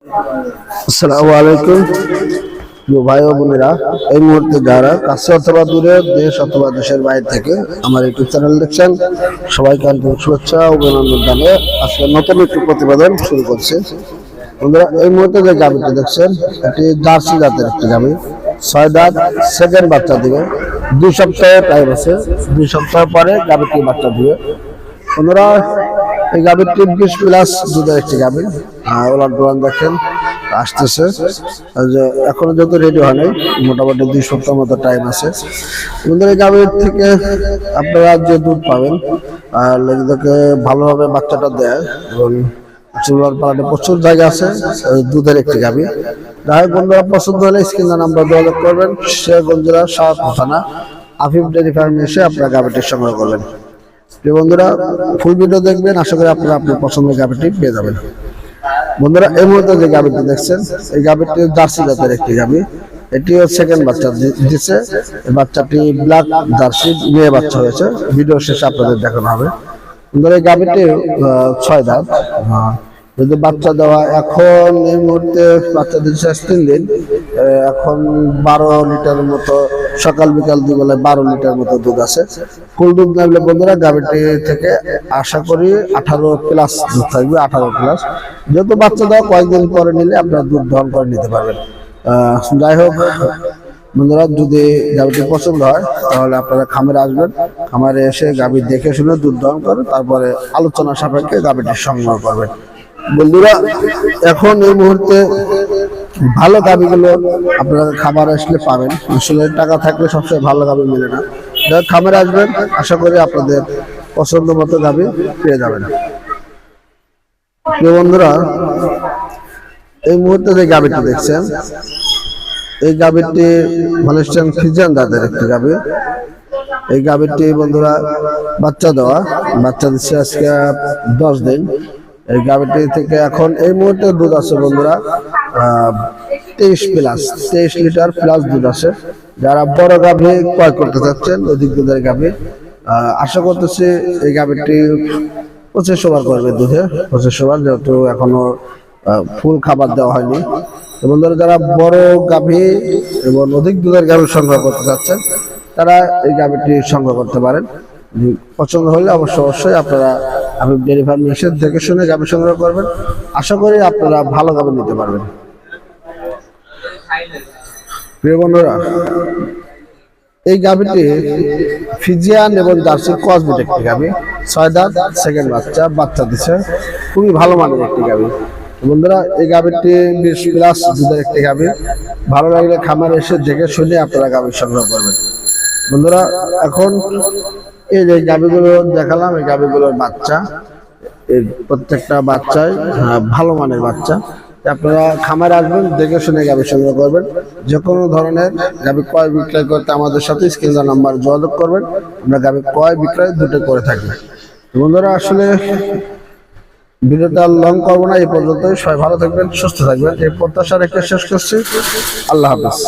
আসসালামু আলাইকুম ভাই ও বোনেরা, এই মুহূর্তে যারা কাছে অথবা দূরে, দেশ অথবা দেশের বাইরে থেকে আমার ইউটিউব চ্যানেল দেখছেন, সবাইকে আন্তরিক শুভেচ্ছা ও অভিনন্দন জানিয়ে আজকে নতুন একটি প্রতিবেদন শুরু করছে। বন্ধুরা, এই মুহূর্তে যে গাভীটি দেখছেন, এটি জার্সি জাতের একটি গাভী। 6 দাঁত, সেকেন্ড বাচ্চা দিবে। 2 সপ্তাহ টাইম আছে, 2 সপ্তাহ পরে গাভীটি বাচ্চা দিবে। বন্ধুরা, এই গাভীটি 20 প্লাস দুধের একটি গাভী। ওলান টোলান দেখেন আসতেছে, এখনো যেহেতু রেডি হয় নাই, মোটামুটি 2 সপ্তাহ মতো টাইম আছে। বন্ধুরা, এই গাভীর থেকে আপনারা যে দুধ পাবেন, লেগিদেরকে ভালোভাবে বাচ্চাটা দেয় এবং চুলার পালাতে প্রচুর জায়গা আছে। দুধের একটি গাভী। যাই হোক বন্ধুরা, পছন্দ হলে স্ক্রিনে নাম্বার যোগাযোগ করবেন। শেরগঞ্জ জেলার শাহপুর থানা আফিফ ডেয়ারি ফার্মে এসে আপনারা গাভীটি সংগ্রহ করবেন। প্রিয় বন্ধুরা, ফুল ভিডিও দেখবেন, আশা করি আপনারা আপনার পছন্দের গাভীটি পেয়ে যাবেন। বন্ধুরা, এই মুহূর্তে যে গাভীটি দেখছেন, এই গাভীটি জার্সি জাতের একটি গাভী। এটিও সেকেন্ড বাচ্চা দিচ্ছে। এই বাচ্চাটি ব্ল্যাক জার্সি মেয়ে বাচ্চা হয়েছে, ভিডিও শেষে আপনাদের দেখানো হবে। বন্ধুরা, এই গাভীটি 6 দাঁত, যদি বাচ্চা দেওয়া এখন এই মুহূর্তে বাচ্চা দিচ্ছে 3 দিন। এখন 12 লিটারের মতো, সকাল বিকাল 2 বেলায় 12 লিটার মতো দুধ আছে। ফুল দুধ নামলে বন্ধুরা, গাভীটি থেকে আশা করি 18 প্লাস দুধ থাকবে, 18 প্লাস। যেহেতু বাচ্চা দেওয়া কয়েকদিন পরে নিলে আপনারা দুধ দহন করে নিতে পারবেন। যাই হোক বন্ধুরা, যদি গাভীটি পছন্দ হয় তাহলে আপনারা খামারে আসবেন। খামারে এসে গাভী দেখে শুনে দুধ দহন করে তারপরে আলোচনা সাপেক্ষে গাভীটি সংগ্রহ করবেন। বন্ধুরা, এখন এই মুহূর্তে ভালো গাভীগুলো আপনারা খামারে আসলে পাবেন। আসলে টাকা থাকলে সবসময় ভালো গাভী মেলে না। যারা খামারে আসবেন, আশা করি আপনাদের পছন্দ মতো গাভী পেয়ে যাবেন। বন্ধুরা, এই মুহূর্তে যে গাভীটি দেখছেন, এই গাভীটি হলস্টাইন ফ্রিজিয়ান জাতের একটি গাভী। এই গাভীটি বন্ধুরা বাচ্চা দেওয়া, বাচ্চা দিচ্ছে আজকে 10 দিন। এই গাভীটি থেকে এখন এই মুহূর্তে দুধ আছে বন্ধুরা 23 প্লাস, 23 লিটার প্লাস দুধ আছে। যারা বড় গাভী ক্রয় করতে চাচ্ছেন, অধিক দুধের গাভী, আশা করতেছি এই গাভীটি 25 ওভার করবে দুধে, 25 ওভার, যেহেতু এখনো ফুল খাবার দেওয়া হয়নি। বন্ধুরা, যারা বড় গাভী এবং অধিক দুধের গাভী সংগ্রহ করতে চাচ্ছেন, তারা এই গাভীটি সংগ্রহ করতে পারেন। পছন্দ হলে অবশ্যই আপনারা আফিফ ডেয়ারি ফার্মে এসে দেখে শুনে গাভী সংগ্রহ করবেন। আশা করি আপনারা ভালো গাভী নিতে পারবেন। প্রিয় বন্ধুরা, এই গাভীটি ফ্রিজিয়ান এবং জার্সি ক্রসবিট একটি গাভী। 6 দাঁত, সেকেন্ড বাচ্চা দিচ্ছে। খুবই ভালো মানের একটি গাভী। বন্ধুরা, এই গাভীটি 20 প্লাস দুধের একটি গাভী। ভালো লাগলে খামারে এসে দেখে শুনে আপনারা গাভী সংগ্রহ করবেন। বন্ধুরা, এখন এই যে গাভীগুলো দেখালাম, এই গাভীগুলোর বাচ্চা, এই প্রত্যেকটা বাচ্চাই ভালো মানের বাচ্চা। আপনারা খামারে আসবেন, দেখে শুনে গাভী সংগ্রহ করবেন। যে কোনো ধরনের গাভী ক্রয় বিক্রয় করতে আমাদের সাথে স্ক্রিনে নাম্বার যোগাযোগ করবেন। আমরা গাভী ক্রয় বিক্রয় দুটো করে থাকবেন। বন্ধুরা, আসলে ভিডিওটা লং করবো না, এই পর্যন্তই। সবাই ভালো থাকবেন, সুস্থ থাকবেন, এই প্রত্যাশা রেখে শেষ করছি। আল্লাহ হাফেজ।